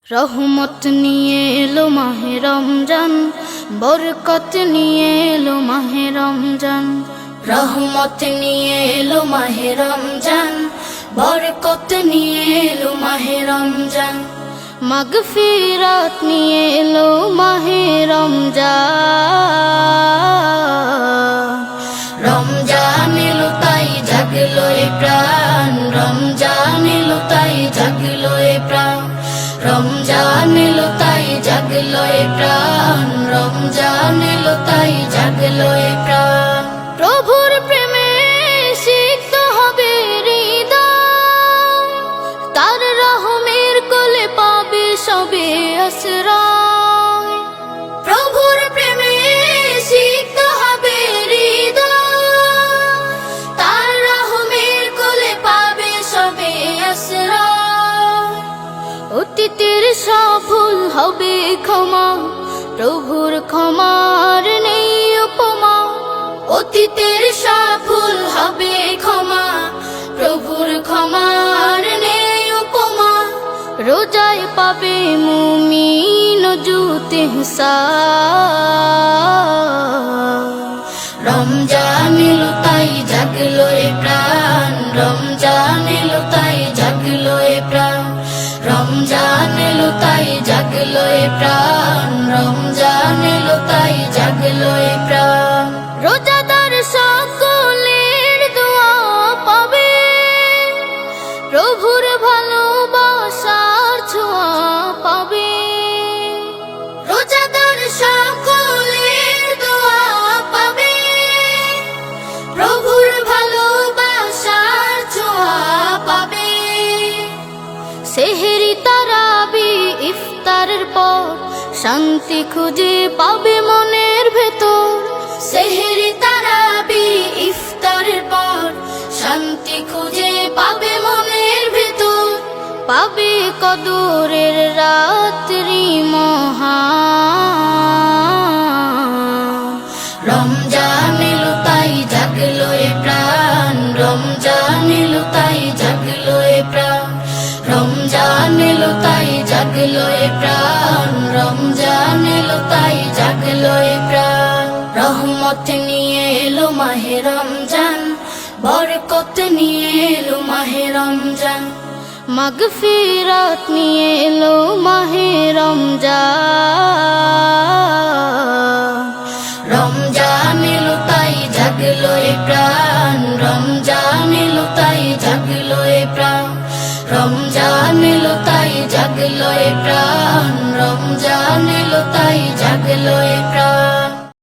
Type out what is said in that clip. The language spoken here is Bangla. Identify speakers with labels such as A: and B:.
A: রহমত নিয়ে এলো মাহে রমজান, বরকত নিয়ে এলো মাহে রমজান। রহমত নিয়ে এলো মাহে রমজান, বরকত নিয়ে এলো মাহে রমজান। মাগফিরাত নিয়ে এলো মাহে রমজান। রমজান এলো তাই জাগলো এ প্রাণ, রমজান এলো তাই জাগলো এ প্রাণ। রমজান এলো তাই জাগলো এ প্রাণ, রমজান এলো তাই জাগলো এ প্রাণ। প্রভুর প্রেমে সিক্ত হবে হৃদয়, তার রহমের কোলে পাবে সবে আশ্রয়। প্রভুর প্রেমে সিক্ত হবে হৃদয়, তার রহমের কোলে পাবে সবে আশ্রয়। অতীতের সব ভুল হবে ক্ষমা, প্রভুর ক্ষমার নেই উপমা। অতীতের সব ভুল হবে ক্ষমা, প্রভুর ক্ষমার নেই উপমা। রোজায় পাবে মুমিন জুতে হিসাব। রমজান এলো তাই জাগলো এ প্রাণ, রমজান এলো তাই জাগলো এ প্রাণ। রমজান এলো তাই জাগলো এ প্রাণ, রমজান এলো তাই জাগলো এ প্রাণ। রোজাদার সকলের দোয়া পাবে, প্রভুর ভালোবাসার ছোঁয়া পাবে। রোজাদার সকলের দোয়া পাবে, প্রভুর ভালোবাসার ছোঁয়া পাবে। সেহেরি তারাবি ইফতারের পর শান্তি খুঁজে পাবে মনের ভেতর। সেহেরি তারাবি ইফতারের পর শান্তি খুঁজে পাবে মনের ভেতর। পাবে কদরের রাত্রি মহান। রমজান এলো তাই জাগলো এ প্রাণ, রমজান এলো তাই জাগলো এ প্রাণ। রমজান এলো তাই জাগলো এ প্রাণ, রমজান এলো তাই জাগলো এ প্রাণ। রহমত নিয়ে এলো মাহে রমজান, বরকত নিয়ে এলো মাহে রমজান। মাগফিরাত নিয়ে এলো মাহে রমজান। রমজান এলো তাই জাগলো এ প্রাণ, রমজান এলো তাই জাগলো এ প্রাণ। রমজান এলো তাই জাগলো এ প্রাণ, রমজান এলো তাই জাগলো এ প্রাণ।